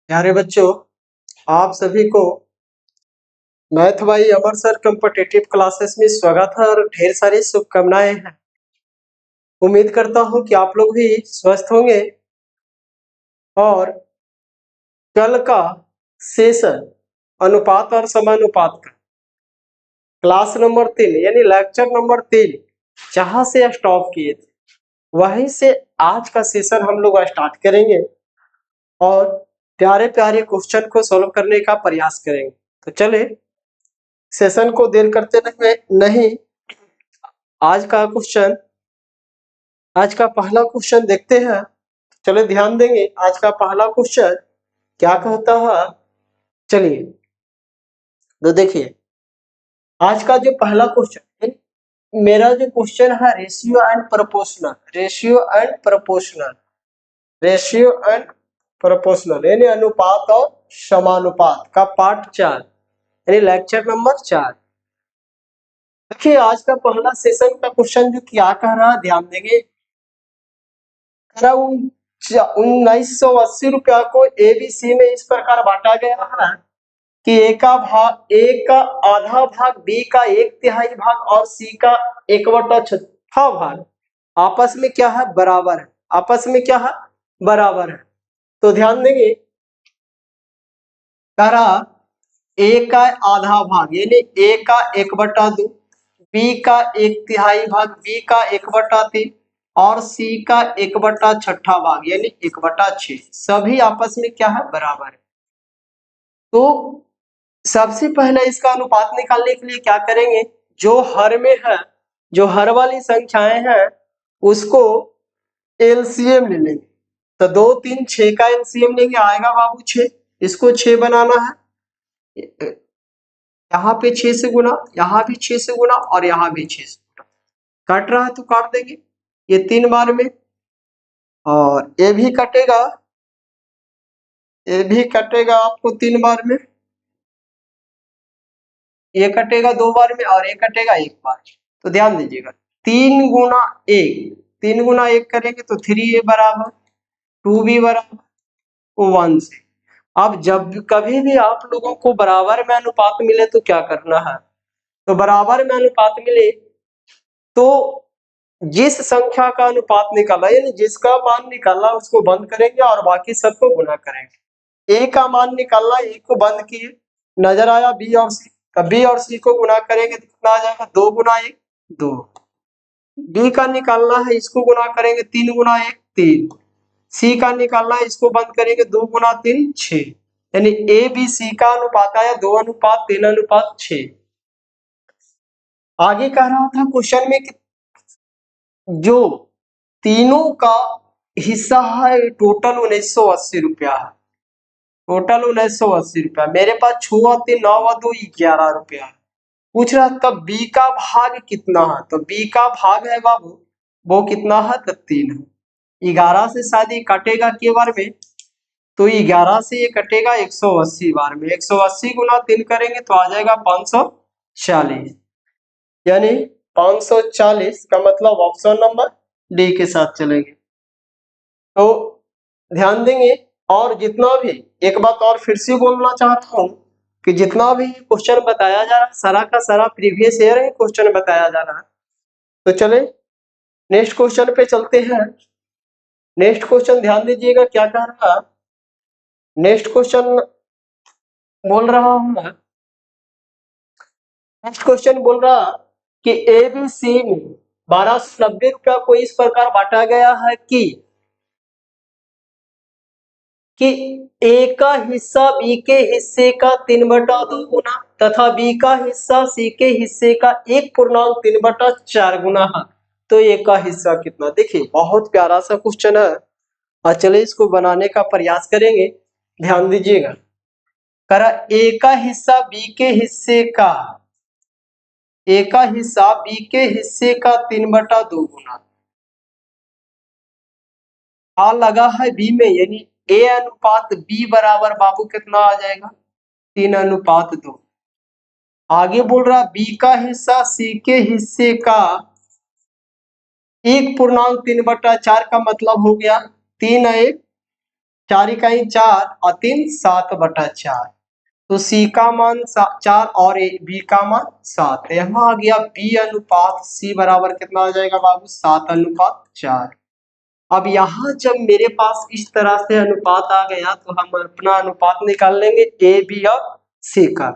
प्यारे बच्चों, आप सभी को math by Amar sir competitive classes में स्वागत है और ढेर सारी शुभकामनाएं हैं। उम्मीद करता हूं कि आप लोग भी स्वस्थ होंगे और कल का सेशन अनुपात और समानुपात का क्लास नंबर 3 यानी लेक्चर नंबर 3 जहां से स्टॉप किए थे वहीं से आज का सेशन हम लोग स्टार्ट करेंगे और प्यारे प्यारे क्वेश्चन को सॉल्व करने का प्रयास करेंगे। तो चले सेशन को देर करते नहीं आज का क्वेश्चन आज का पहला क्वेश्चन देखते हैं। चलिए ध्यान देंगे आज का पहला क्वेश्चन क्या कहता है। चलिए तो देखिए आज का जो पहला क्वेश्चन मेरा जो क्वेश्चन है रेशियो एंड प्रोपोर्शनल यानी अनुपात और समानुपात का पार्ट 4 यानी लेक्चर नंबर 4। देखिए आज का पहला सेशन का क्वेश्चन जो क्या कह रहा है ध्यान देंगे। 1980 रुपया को एबीसी में इस प्रकार बांटा गया है कि ए का आधा भाग, बी का 1/3 भाग और सी का 1/6 भाग आपस में क्या है बराबर है। आपस में क्या है बराबर है। तो ध्यान देंगे करा ए का आधा भाग यानी ए का 1/2, बी का 1/3 भाग, बी का 1/3 और सी का 1/6 भाग यानी 1/6 सभी आपस में क्या है बराबर है। तो सबसे पहले इसका अनुपात निकालने के लिए क्या करेंगे, जो हर में है, जो हर वाली संख्याएं हैं उसको एलसीएम ले लेंगे। तो 2 3 6 का एलसीएम लेंगे, आएगा बाबू 6। इसको 6 बनाना है, यहाँ पे 6 से गुना, यहाँ भी 6 से गुना और यहाँ भी 6 से गुना। कट रहा है तो काट देंगे ये 3 बार में, और ये भी कटेगा, ये भी कटेगा आपको 3 बार में, ये कटेगा 2 बार में और ये कटेगा 1 बार। तो ध्यान दीजिएगा 3 गुना 1, 3 गुना 1 करेंगे तो 3a बराबर 2b बराबर 1 से। अब जब कभी भी आप लोगों को बराबर में अनुपात मिले तो क्या करना है, तो बराबर में अनुपात मिले तो जिस संख्या का अनुपात निकाला यानी जिसका मान निकाला उसको बंद करेंगे और बाकी सबको गुना करेंगे। ए का मान निकालना, ए को बंद किए, नजर आया बी और सी, बी और सी को गुना करेंगे तो कितना आ जाएगा 2 गुना 1 2। बी का निकालना है, इसको गुना करेंगे 3 गुना 1 3। सी का निकालना है, इसको बंद करेंगे 2 गुना 3 6। यानी ए बी सी का अनुपात आया 2:3:6। आगे कह रहा था क्वेश्चन में कि जो तीनों का हिस्सा है टोटल 1980 रुपया है, टोटल 1980 रुपया। मेरे पास 6 3 9 2 11 रुपया है। पूछ रहा तब बी का भाग कितना है, तो बी का भाग है बाबू वो कितना है तो 3 है। 11 से शायद ये कटेगा के बार में, तो 11 से ये कटेगा 180 बार में, 180 गुना 3 करेंगे तो आ जाएगा 540, यानी 540 का मतलब ऑप्शन नंबर डी के साथ चलेंगे। तो ध्यान देंगे और जितना भी, एक बात और फिर से बोलना चाहता हूं कि जितना भी क्वेश्चन बताया जा रहा है सारा का सारा प्रीवियस ईयर ही क्वेश्चन बताया जा रहा है। तो चले नेक्स्ट क्वेश्चन पे चलते हैं। नेक्स्ट क्वेश्चन ध्यान दीजिएगा क्या कह रहा है। नेक्स्ट क्वेश्चन बोल रहा हूं मैं, नेक्स्ट क्वेश्चन बोल रहा कि एबीसी में 1290 रुपया को इस प्रकार बांटा गया है कि ए का हिस्सा बी के हिस्से का 3/2 गुना तथा बी का हिस्सा सी के हिस्से का 1.3/4 गुना है। तो ए का हिस्सा कितना, देखिए बहुत प्यारा सा क्वेश्चन है और चले इसको बनाने का प्रयास करेंगे। ध्यान दीजिएगा करा ए का हिस्सा बी के हिस्से का, ए का हिस्सा बी के हिस्से का 3/2 गुना आ लगा है बी में, यानी ए अनुपात बी बराबर बाबू कितना आ जाएगा 3:2। आगे बोल रहा बी का हिस्सा सी के हिस्से का 1.3/4 का मतलब हो गया 3 1 4 इकाई 4 और 3 7/4। तो सी का मान 4 और बी का मान 7। यहाँ आ गया बी अनुपात सी बराबर कितना आ जाएगा बाबू 7/4। अब यहाँ जब मेरे पास इस तरह से अनुपात आ गया तो हम अपना अनुपात निकाल लेंगे ए बी और सी का।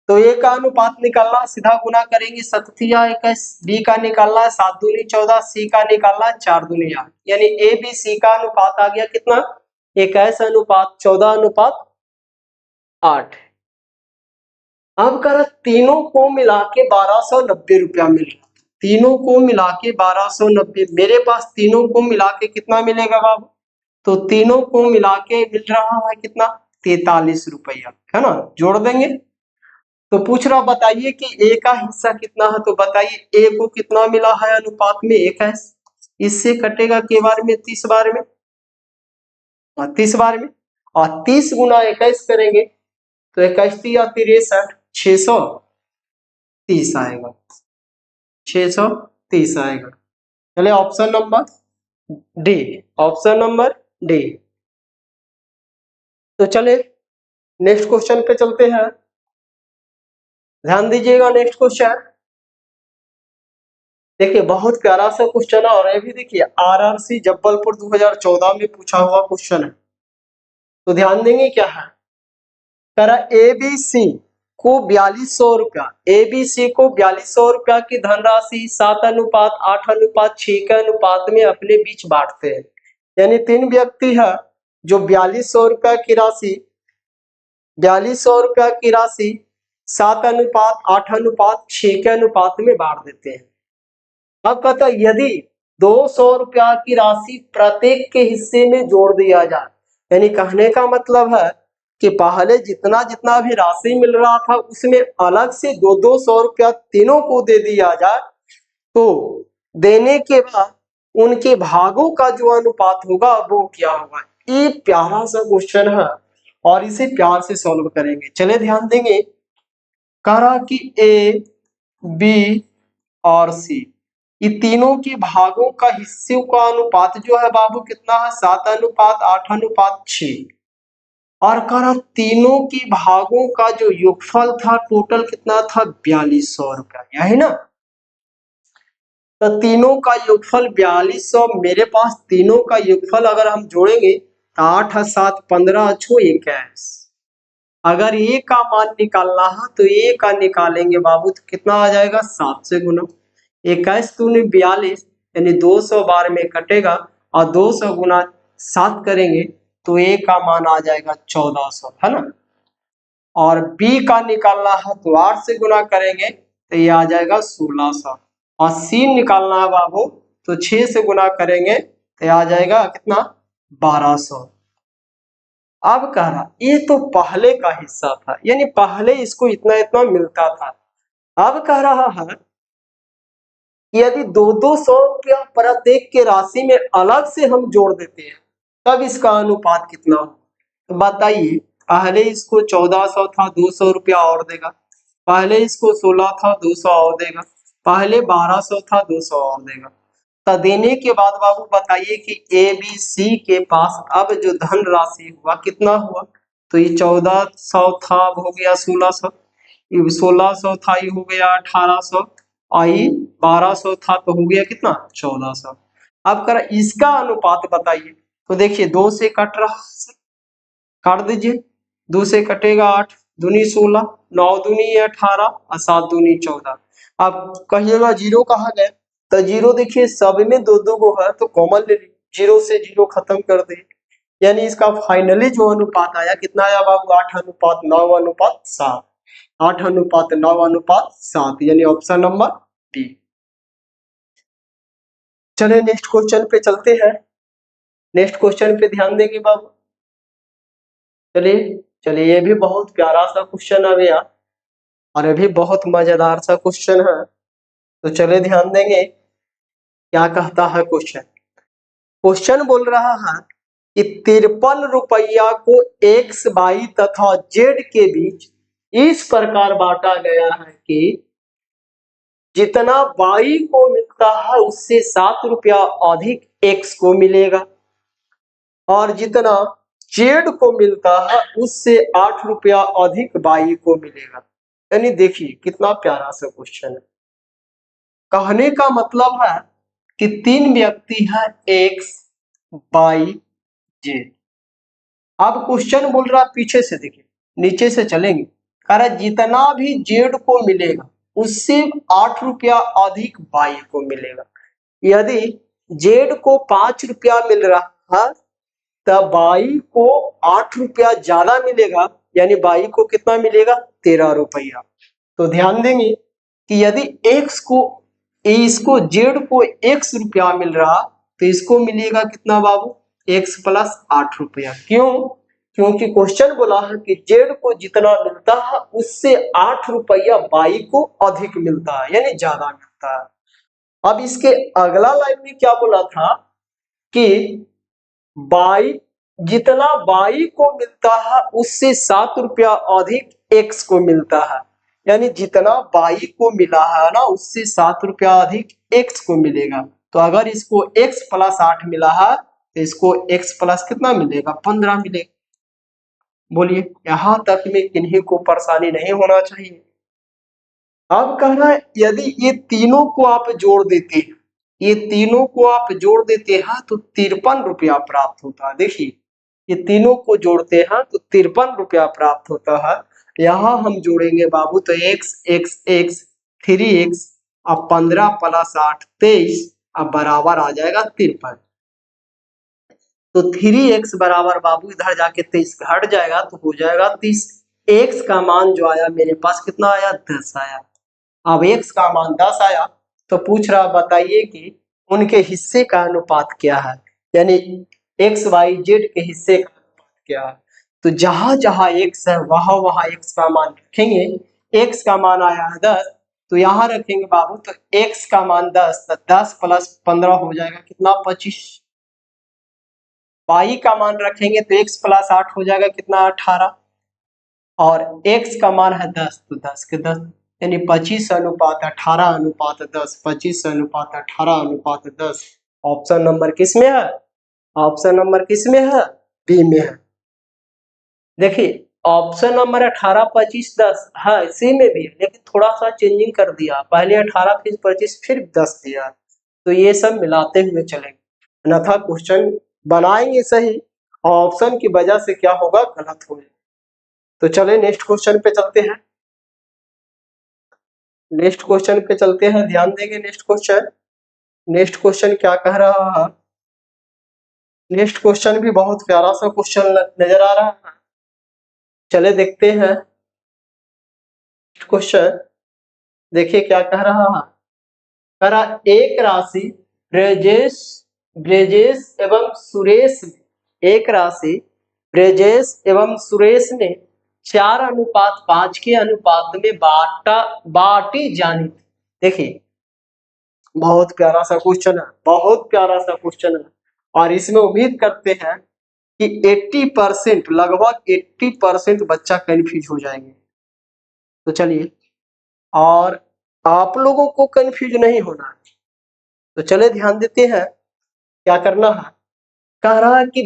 तो ए का अनुपात निकालना सीधा गुना करेंगे 7×21, बी का निकालना है 7×2 = 14, सी का निकालना है 4×2 = 8। यानी ए बी सी का अनुपात आ गया कितना 21:14:8। अब कर तीनों को मिला के 1290 रुपया मिल रहा। तीनों को मिला के 1290, मेरे पास तीनों को मिला के कितना मिलेगा बाबू? तो तीनों को मिला के मिल रहा है कितना 43 रुपया, है ना। जोड़ देंगे तो पूछ रहा बताइए कि ए का हिस्सा कितना है। तो बताइए ए को कितना मिला है अनुपात में 21। इससे कटेगा के बार में 30 बार में, 30 बार में, और 30 गुना 21 करेंगे तो 21×3 = 630 आएगा, 630 आएगा। चलिए option number D, option number D. तो चले नेक्स्ट क्वेश्चन पे चलते हैं। ध्यान दीजिएगा नेक्स्ट क्वेश्चन। देखिए बहुत प्यारा सा क्वेश्चन है और ये भी देखिए आरआरसी जबलपुर 2014 में पूछा हुआ क्वेश्चन है। तो ध्यान देंगे क्या है, करा एबीसी को 4200 रुपया, एबीसी को 4200 रुपया की धनराशि 7:8:6 के अनुपात में अपने बीच बांटते हैं। यानी 3 व्यक्ति है जो 4200 रुपया की राशि 7:8:6 के अनुपात में बांट देते हैं। अब कहता है यदि 200 रुपया की राशि प्रत्येक के हिस्से में जोड़ दिया जाए, यानी कहने का मतलब है कि पहले जितना जितना भी राशि मिल रहा था उसमें अलग से 200 रुपया तीनों को दे दिया जाए, तो देने के बाद उनके भागों का जो अनुपात होगा वो क्या होगा। ये प्यारा सा क्वेश्चन है और इसे प्यार से सॉल्व करेंगे। चले ध्यान देंगे, करा कि ए बी और सी ये तीनों के भागों का हिस्सों का अनुपात जो है बाबू कितना है 7:8:6। और करा तीनों के भागों का जो योगफल था टोटल कितना था 4200 रुपया, यही ना। तो तीनों का योगफल 4200, मेरे पास तीनों का योगफल अगर हम जोड़ेंगे तो 8 × 7 = 15 × 6 = 21। अगर ए का मान निकालना है तो ए का निकालेंगे बाबू तो कितना आ जाएगा 7 से गुना 21×42 यानी 200 बार में कटेगा और 200 गुना 7 करेंगे तो ए का मान आ जाएगा 1400, है ना। और बी का निकालना है तो 8 से गुना करेंगे तो ये आ जाएगा 1600। और सी निकालना है बाबू तो 6 से गुना करेंगे तो आ जाएगा कितना 1200। अब कह रहा ये तो पहले का हिस्सा था, यानी पहले इसको इतना इतना मिलता था। अब कह रहा है यदि 200 रुपया प्रत्येक के राशि में अलग से हम जोड़ देते हैं तब इसका अनुपात कितना हो। तो बताइए पहले इसको 1400 था 200 रुपया और देगा, पहले इसको 16 था 200 और देगा, पहले 1200 था 200 और देगा। तो देने के बाद बाबू बताइए कि ए बी सी के पास अब जो धन राशि हुआ कितना हुआ। तो ये 1400 था हो गया 1600, ये 1600 था ये हो गया 1800, और ये 1200 था तो हो गया कितना 1400। अब कर इसका अनुपात बताइए। तो देखिए 2 से कट रहा है, काट दीजिए, 2 से कटेगा 8 दूनी 16 9 दूनी 18 और 7 दूनी 14। अब कहिएगा जीरो कहाँ गए, तो जीरो देखिए सब में दो दो गो है तो कॉमन ले ली, जीरो से जीरो खत्म कर दे। यानी इसका फाइनली जो अनुपात आया कितना आया बाबू 8:9:7, 8:9:7, यानी ऑप्शन नंबर डी। चलिए नेक्स्ट क्वेश्चन पे चलते हैं। नेक्स्ट क्वेश्चन पे ध्यान देंगे बाबू। चलिए चलिए ये भी बहुत प्यारा सा क्वेश्चन आ गया और ये भी बहुत मजेदार सा क्वेश्चन है। तो चलिए ध्यान देंगे क्या कहता है क्वेश्चन। क्वेश्चन बोल रहा है कि 53 रुपया को एक्स वाई तथा जेड के बीच इस प्रकार बांटा गया है कि जितना वाई को मिलता है उससे 7 रुपया अधिक एक्स को मिलेगा। और जितना जेड को मिलता है उससे 8 रुपया अधिक बाई को मिलेगा। यानी देखिए कितना प्यारा सा क्वेश्चन है। कहने का मतलब है कि तीन व्यक्ति है एक्स बाई जेड। अब क्वेश्चन बोल रहा पीछे से, देखिए नीचे से चलेंगे, कह रहा जितना भी जेड को मिलेगा उससे 8 रुपया अधिक बाई को मिलेगा। यदि जेड को 5 रुपया मिल रहा है तब बाई को 8 रुपया ज्यादा मिलेगा, यानी बाई को कितना मिलेगा 13 रुपया। तो ध्यान देंगे कि यदि एक्स को इसको जेड को x रुपया मिल रहा तो इसको मिलेगा कितना बाबू x प्लस 8 रुपया। क्यों? क्योंकि क्वेश्चन बोला है कि जेड को जितना मिलता है उससे 8 रुपया बाई को अधिक मिलता है, यानी ज्यादा मिलता है। अब इसके अगला लाइन में क्या बोला था कि बाई जितना बाई को मिलता है उससे 7 रुपया अधिक एक्स को मिलता है, यानी जितना बाई को मिला है ना उससे 7 रुपया अधिक एक्स को मिलेगा। तो अगर इसको x प्लस 8 मिला है तो इसको x प्लस कितना मिलेगा 15 मिलेगा। बोलिए यहां तक में किन्हीं को परेशानी नहीं होना चाहिए। अब कह रहा है यदि ये तीनों को आप जोड़ देते हैं, ये तीनों को आप जोड़ देते हैं तो 53 रुपया प्राप्त होता है। देखिए ये तीनों को जोड़ते हैं तो 53 रुपया प्राप्त होता है। यहाँ हम जोड़ेंगे बाबू तो x x x 3x अब 15 प्लस 8 23 अब बराबर आ जाएगा 53। तो 3x बराबर बाबू इधर जाके 23 हट जाएगा तो हो जाएगा 30। x का मान जो आया मेरे पास कितना आया 10 आया। अब x का मान 10 आया तो पूछ रहा बताइए कि उनके हिस्से का अनुपात क्या है, यानी x y z के हिस्से का अनुपात क्या है। तो जहां जहां x है वहां वहां x का मान रखेंगे। x का मान आया है 10 तो यहाँ रखेंगे बाबू तो x का मान 10 तो 10 प्लस 15 हो जाएगा कितना 25। y का मान रखेंगे तो x प्लस 8 हो जाएगा कितना 18 और x का मान है 10 तो 10 के 10 यानी 25 अनुपात 18 अनुपात 10, 25 अनुपात 18 अनुपात 10। ऑप्शन नंबर किस में है? ऑप्शन नंबर किस में है? बी में है। देखिए ऑप्शन नंबर 18 25 10 है सी में भी है, लेकिन थोड़ा सा चेंजिंग कर दिया, पहले 18 फिर 25 फिर 10 दिया, तो ये सब मिलाते हुए चलेंगे, अन्यथा क्वेश्चन बनाएंगे सही ऑप्शन की वजह से क्या होगा गलत होगा। तो चले नेक्स्ट क्वेश्चन पे चलते हैं। नेक्स्ट क्वेश्चन पे चलते हैं, ध्यान देंगे नेक्स्ट क्वेश्चन। नेक्स्ट क्वेश्चन क्या कह रहा है? नेक्स्ट क्वेश्चन भी बहुत प्यारा सा क्वेश्चन नजर आ रहा है, चले देखते हैं क्वेश्चन। देखिए क्या कह रहा है, कह रहा एक राशि ब्रजेश ब्रजेश एवं सुरेश ने एक राशि ब्रजेश एवं सुरेश ने 4:5 के अनुपात में बांटी जानी थी। देखिए बहुत प्यारा सा क्वेश्चन है, बहुत प्यारा सा क्वेश्चन है और इसमें उम्मीद करते हैं कि 80% लगभग 80% बच्चा कंफ्यूज हो जाएंगे। तो चलिए और आप लोगों को कंफ्यूज नहीं होना है, तो चले ध्यान देते हैं क्या करना है। कह रहा है कि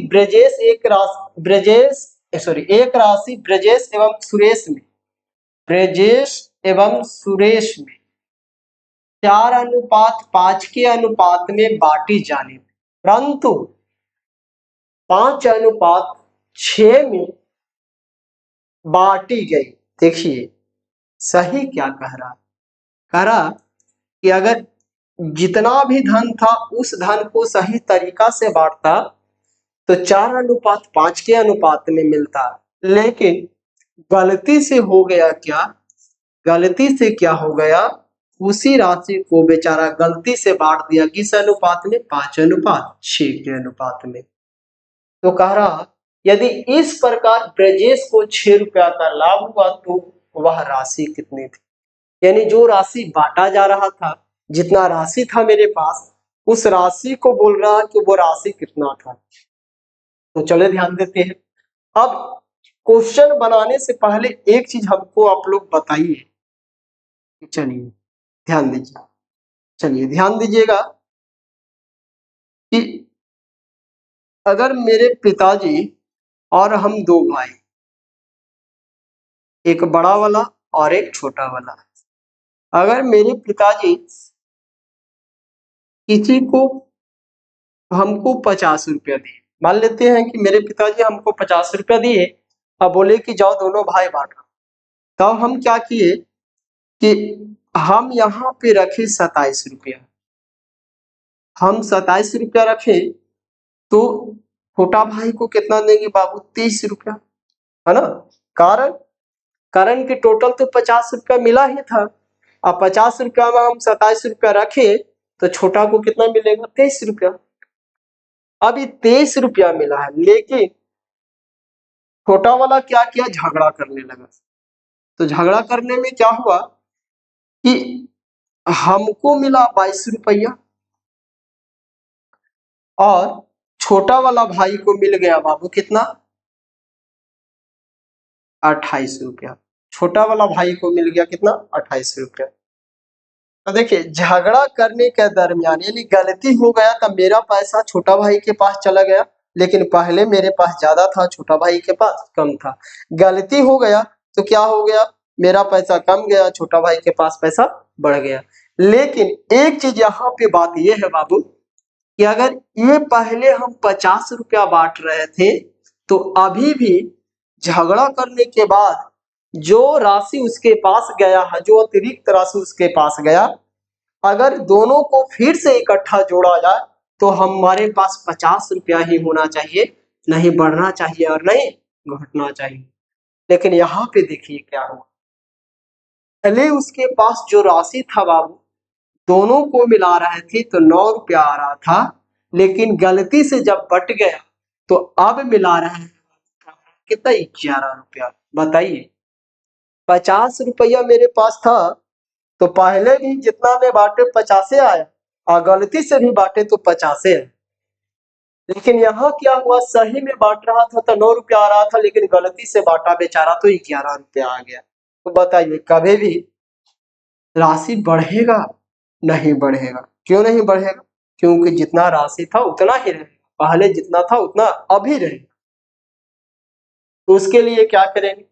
एक राशि ब्रजेश एवं सुरेश में ब्रजेश एवं सुरेश में 4:5 के अनुपात में बांटी जानी थी, परंतु 5:6 में बांटी गई। देखिए सही क्या कह रहा, कह रहा कि अगर जितना भी धन था उस धन को सही तरीका से बांटता तो 4:5 के अनुपात में मिलता, लेकिन गलती से हो गया क्या, गलती से क्या हो गया, उसी राशि को बेचारा गलती से बांट दिया किस अनुपात में 5:6 के अनुपात में। तो कह रहा यदि इस प्रकार ब्रजेश को 6 रुपया का लाभ हुआ तो वह राशि कितनी थी, यानी जो राशि बांटा जा रहा था, जितना राशि था मेरे पास उस राशि को बोल रहा कि वो राशि कितना था। तो चले ध्यान देते हैं। अब क्वेश्चन बनाने से पहले एक चीज हमको आप लोग बताइए, चलिए ध्यान दीजिए, चलिए ध्यान दीजिएगा कि अगर मेरे पिताजी और हम दो भाई, एक बड़ा वाला और एक छोटा वाला, अगर मेरे पिताजी किसी को हमको 50 रुपया दिए, मान लेते हैं कि मेरे पिताजी हमको 50 रुपया दिए और बोले कि जाओ दोनों भाई बांटो, तब हम क्या किए कि हम यहाँ पे रखे 27 रुपया, हम 27 रुपया रखे तो छोटा भाई को कितना देंगे बाबू, 30 रुपया, है ना। कारण कारण कि टोटल तो 50 रुपया मिला ही था। अब 50 रुपया में हम 27 रुपया रखे तो छोटा को कितना मिलेगा, 23 रुपया। अब ये 23 रुपया मिला है, लेकिन छोटा वाला क्या किया, झगड़ा करने लगा। तो झगड़ा करने में क्या हुआ कि हमको मिला 22 रुपया और छोटा वाला भाई को मिल गया बाबू कितना, 28 रुपया। छोटा वाला भाई को मिल गया कितना, 28 रुपया। तो देखिए झगड़ा करने के दरमियान यानी गलती हो गया, तब मेरा पैसा छोटा भाई के पास चला गया, लेकिन पहले मेरे पास ज्यादा था, छोटा भाई के पास कम था। गलती हो गया तो क्या हो गया, मेरा पैसा कम गया, छोटा भाई के पास पैसा बढ़ गया। लेकिन एक चीज यहाँ पे बात ये है बाबू कि अगर ये पहले हम 50 रुपया बांट रहे थे तो अभी भी झगड़ा करने के बाद जो राशि उसके पास गया है, जो अतिरिक्त राशि उसके पास गया, अगर दोनों को फिर से इकट्ठा जोड़ा जाए तो हमारे पास 50 रुपया ही होना चाहिए, नहीं बढ़ना चाहिए और नहीं घटना चाहिए। लेकिन यहाँ पे देखिए क्या हुआ, पहले उसके पास जो राशि था बाबू, दोनों को मिला रहे थे तो 9 रुपया आ रहा था, लेकिन गलती से जब बट गया तो अब मिला रहे हैं कितना, 11 रुपया। बताइए 50 रुपया मेरे पास था तो पहले भी जितना में बांटे 50 आया और गलती से भी बांटे तो 50 है। लेकिन यहाँ क्या हुआ, सही में बांट रहा था तो 9 रुपया आ रहा था, लेकिन गलती से बांटा बेचारा तो 11 रुपया आ गया। तो बताइए कभी भी राशि बढ़ेगा, नहीं बढ़ेगा। क्यों नहीं बढ़ेगा, क्योंकि जितना राशि था उतना ही रहेगा, पहले जितना था उतना अभी रहेगा। तो उसके लिए क्या करेंगे,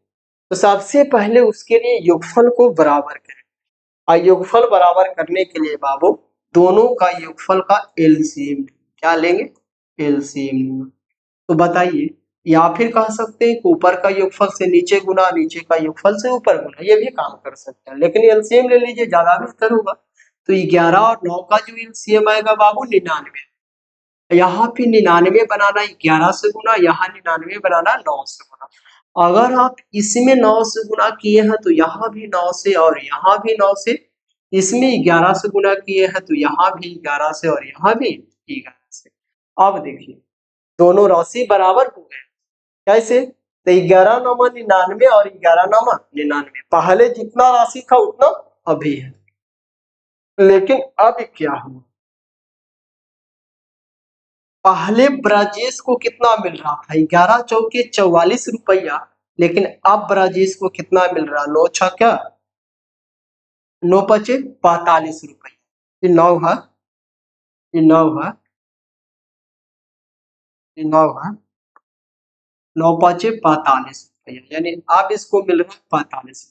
तो सबसे पहले उसके लिए योगफल को बराबर करें। और योगफल बराबर करने के लिए बाबू दोनों का योगफल का एलसीएम क्या लेंगे, एलसीएम। तो बताइए, या फिर कह सकते हैं कि ऊपर का योगफल से नीचे गुना, नीचे का योगफल से ऊपर गुना, ये भी काम कर सकते हैं, लेकिन एलसीएम ले लीजिए, ज्यादा बेहतर होगा। तो 11 और 9 का जो एलसीएम आएगा बाबू 99। यहाँ पे 99 बनाना 11 से गुना, यहाँ 99 बनाना 9 से गुना। अगर आप इसमें 9 से गुना किए हैं तो यहाँ भी 9 से और यहाँ भी 9 से, इसमें 11 से गुना किए हैं तो यहाँ भी 11 से और यहाँ भी 11 से। अब देखिए दोनों राशि बराबर हो गए, कैसे, तो 11 नमा 99 और 11 नमा 99, पहले जितना राशि था उतना अभी है। लेकिन अब क्या हुआ, पहले ब्राजेश को कितना मिल रहा था, 11 चौके 44 रुपया, लेकिन अब ब्राजेश को कितना मिल रहा, 9 छक्का 9 पचे 45 रुपया। ये 9 है, ये 9 है, ये 9 है, 9 पचे 45 रुपया, यानी अब इसको मिल रहा है 45।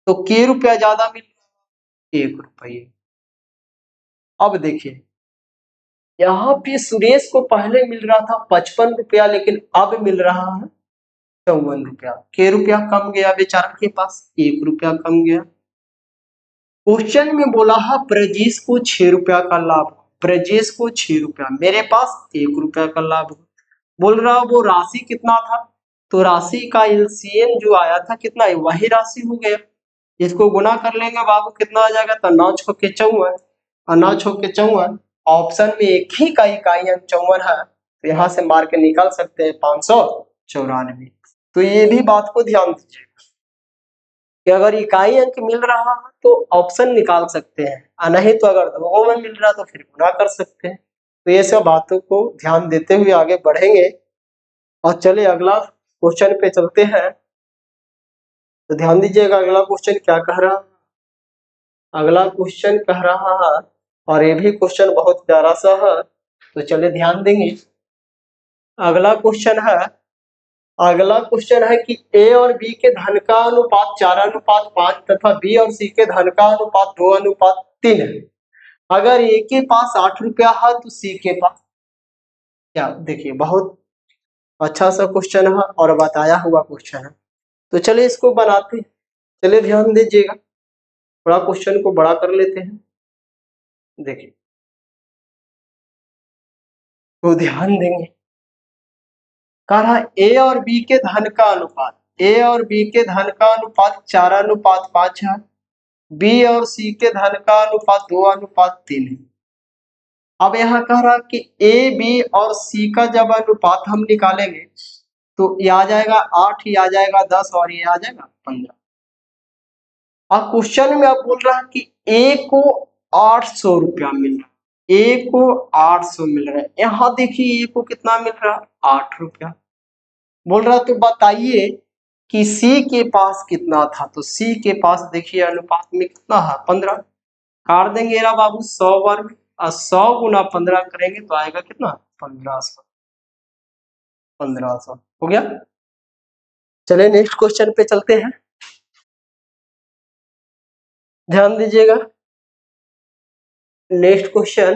तो के रुपया ज्यादा मिल रहा है, 1 रुपये। अब देखिए यहाँ पे सुरेश को पहले मिल रहा था 55 रुपया, लेकिन अब मिल रहा है 54 रुपया। के रुपया कम गया बेचारा के पास, 1 रुपया कम गया। क्वेश्चन में बोला है ब्रजेश को 6 रुपया का लाभ, ब्रजेश को 6 रुपया, मेरे पास 1 रुपया का लाभ। बोल रहा वो राशि कितना था, तो राशि का एलसीएम जो आया था कितना है, वही राशि हो गया। इसको गुना कर लेंगे बाबू, कितना आ जाएगा, तो 9 छक्के 54 और 9 छक्के 54, ऑप्शन में एक ही का इकाई अंक 54 है, तो यहाँ से मार के निकाल सकते हैं 594। तो ये भी बात को ध्यान दीजिए कि अगर इकाई अंक मिल रहा है तो ऑप्शन निकाल सकते हैं, और नहीं तो अगर दो में मिल रहा तो फिर गुना कर सकते हैं। तो ये सब बातों को ध्यान देते हुए आगे बढ़ेंगे। और चलिए अगला क्वेश्चन पे चलते हैं। तो ध्यान दीजिएगा अगला क्वेश्चन क्या कह रहा है। अगला क्वेश्चन कह रहा है, और ये भी क्वेश्चन बहुत प्यारा सा है, तो चलिए ध्यान देंगे। अगला क्वेश्चन है कि ए और बी के धन का अनुपात 4:5 तथा बी और सी के धन का अनुपात 2:3 है। अगर ए के पास 8 रुपया है तो सी के पास क्या। देखिए बहुत अच्छा सा क्वेश्चन है और बताया हुआ क्वेश्चन है। तो चलिए इसको बनाते हैं। चलिए ध्यान दीजिएगा, थोड़ा क्वेश्चन को बड़ा कर लेते हैं। देखिए तो ध्यान देंगे, कह रहा ए और बी के धन का अनुपात, ए और बी के धन का अनुपात 4:5 है, बी और सी के धन का अनुपात 2:3 है। अब यहाँ कह रहा कि ए बी और सी का जब अनुपात हम निकालेंगे तो ये आ जाएगा 8, ये आ जाएगा 10 और ये आ जाएगा 15। अब क्वेश्चन में आप बोल रहा है कि ए को 800 रुपया मिल रहा है, ए को 800 मिल रहा है। यहाँ देखिए ए को कितना मिल रहा है, 8 रुपया बोल रहा। तो बताइए कि सी के पास कितना था। तो सी के पास देखिए अनुपात में कितना है, 15। काट देंगे ना बाबू 100 वर्ग, और 100 गुना 15 करेंगे तो आएगा कितना, 1500। 1500 हो गया। चलिए नेक्स्ट क्वेश्चन पे चलते हैं, ध्यान दीजिएगा। नेक्स्ट क्वेश्चन,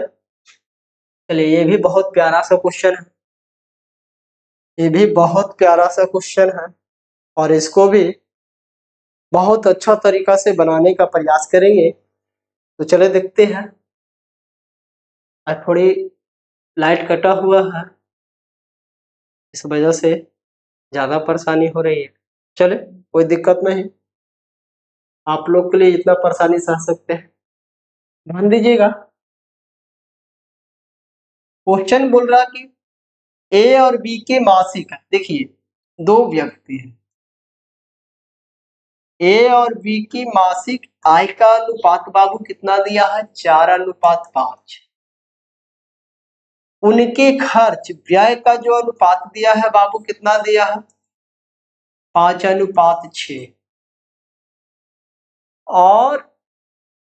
चलिए ये भी बहुत प्यारा सा क्वेश्चन है, ये भी बहुत प्यारा सा क्वेश्चन है और इसको भी बहुत अच्छा तरीका से बनाने का प्रयास करेंगे। तो चले देखते हैं। आज थोड़ी लाइट कटा हुआ है, इस वजह से ज्यादा परेशानी हो रही है। चले कोई दिक्कत नहीं, आप लोग के लिए इतना परेशानी सह सकते हैं। ध्यान दीजिएगा, क्वेश्चन बोल रहा कि ए और बी के मासिक है। देखिए दो व्यक्ति हैं, ए और बी की मासिक आय का अनुपात बाबू कितना दिया है, 4:5। उनके खर्च व्यय का जो अनुपात दिया है बाबू कितना दिया है, 5:6। और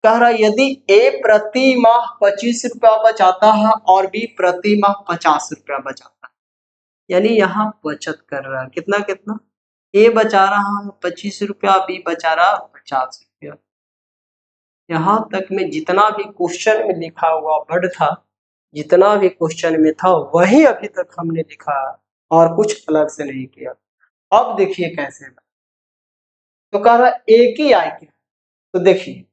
कह रहा यदि ए प्रति माह 25 रुपया बचाता है और बी प्रति माह 50 रुपया बचाता है, यानी यहाँ बचत कर रहा है कितना कितना, ए बचा रहा है 25 रुपया, बी बचा रहा 50 रुपया। यहाँ तक में जितना भी क्वेश्चन में लिखा हुआ वर्ड था, जितना भी क्वेश्चन में था वही अभी तक हमने लिखा और कुछ अलग से नहीं किया। अब देखिए कैसे, तो कह रहा एक ही आय क्या। तो देखिए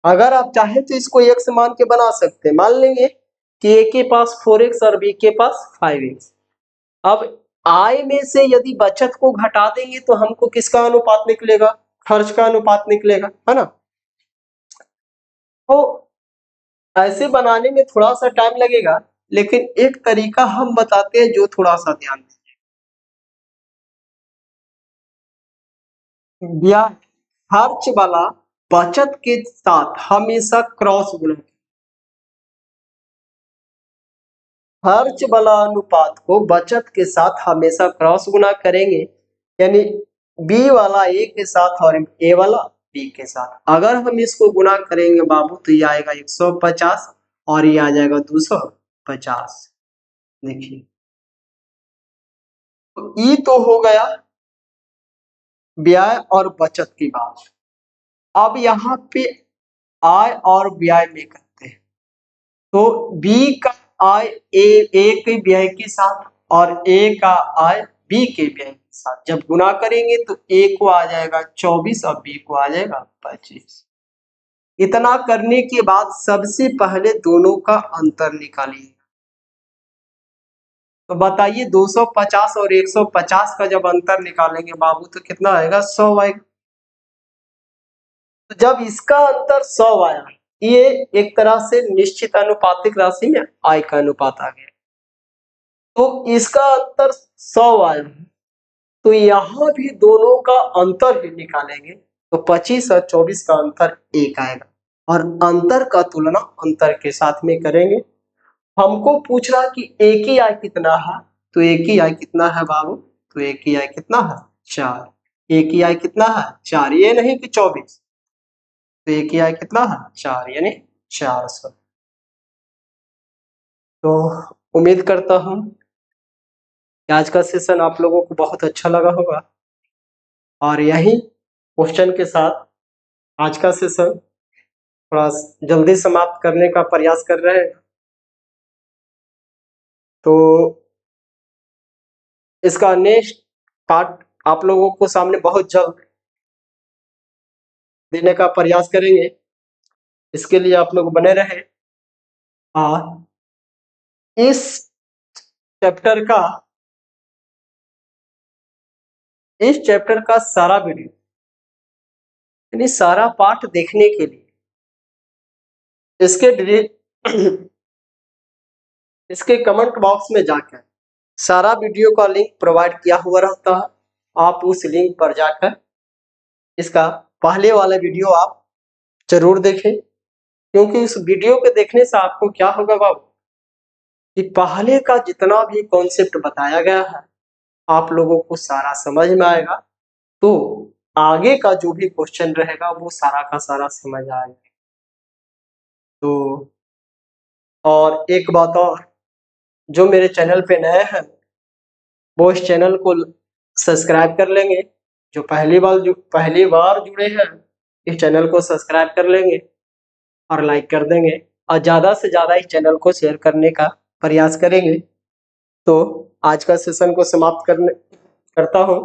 अगर आप चाहें तो इसको एक से मान के बना सकते हैं। मान लेंगे कि ए के पास 4x और बी के पास 5x। अब आय में से यदि बचत को घटा देंगे तो हमको किसका अनुपात निकलेगा, खर्च का अनुपात निकलेगा, है ना। तो ऐसे बनाने में थोड़ा सा टाइम लगेगा, लेकिन एक तरीका हम बताते हैं जो थोड़ा सा ध्यान दीजिए। ब्याज खर्च वाला बचत के साथ हमेशा क्रॉस गुणा, खर्च वाला अनुपात को बचत के साथ हमेशा क्रॉस गुना करेंगे, यानी बी वाला ए के साथ और ए वाला बी के साथ। अगर हम इसको गुना करेंगे बाबू तो ये आएगा 150 और ये आ जाएगा 250। देखिए तो ये तो हो गया व्यय और बचत की बात। अब यहाँ पे आय और व्यय में करते हैं। तो बी का आय ए के व्यय के साथ और ए का आय बी के व्यय के साथ जब गुना करेंगे तो ए को आ जाएगा 24 और बी को आ जाएगा 25। इतना करने के बाद सबसे पहले दोनों का अंतर निकालिए। तो बताइए 250 और 150 का जब अंतर निकालेंगे बाबू तो कितना आएगा, 100 आएगा। तो जब इसका अंतर 100 आया, ये एक तरह से निश्चित अनुपातिक राशि में आय का अनुपात आ गया। तो इसका अंतर 100 आया, तो यहाँ भी दोनों का अंतर ही निकालेंगे तो 25 और 24 का अंतर 1 आएगा और अंतर का तुलना अंतर के साथ में करेंगे। हमको पूछ रहा कि एक ही आय कितना है, तो एक ही आय कितना है बाबू, तो एक ही आय कितना है 4। एक ही आय कितना है 4, ये नहीं कि 24। तो एक ही आय कितना है 4 यानी 400। तो उम्मीद करता हूं कि आज का सेशन आप लोगों को बहुत अच्छा लगा होगा और यही क्वेश्चन के साथ आज का सेशन थोड़ा जल्दी समाप्त करने का प्रयास कर रहे हैं। तो इसका नेक्स्ट पार्ट आप लोगों को सामने बहुत जल्द देने का प्रयास करेंगे। इसके लिए आप लोग बने रहे और इस चैप्टर का सारा वीडियो यानी सारा पार्ट देखने के लिए इसके कमेंट बॉक्स में जाकर सारा वीडियो का लिंक प्रोवाइड किया हुआ रहता है। आप उस लिंक पर जाकर इसका पहले वाला वीडियो आप जरूर देखें, क्योंकि उस वीडियो के देखने से आपको क्या होगा बाबू कि पहले का जितना भी कॉन्सेप्ट बताया गया है आप लोगों को सारा समझ में आएगा, तो आगे का जो भी क्वेश्चन रहेगा वो सारा का सारा समझ आएगा। तो और एक बात और, जो मेरे चैनल पे नए हैं वो इस चैनल को सब्सक्राइब कर लेंगे। जो पहली बार जुड़े हैं इस चैनल को सब्सक्राइब कर लेंगे और लाइक कर देंगे और ज़्यादा से ज़्यादा इस चैनल को शेयर करने का प्रयास करेंगे। तो आज का सेशन को समाप्त करता हूँ।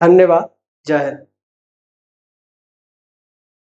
धन्यवाद। जय हिंद।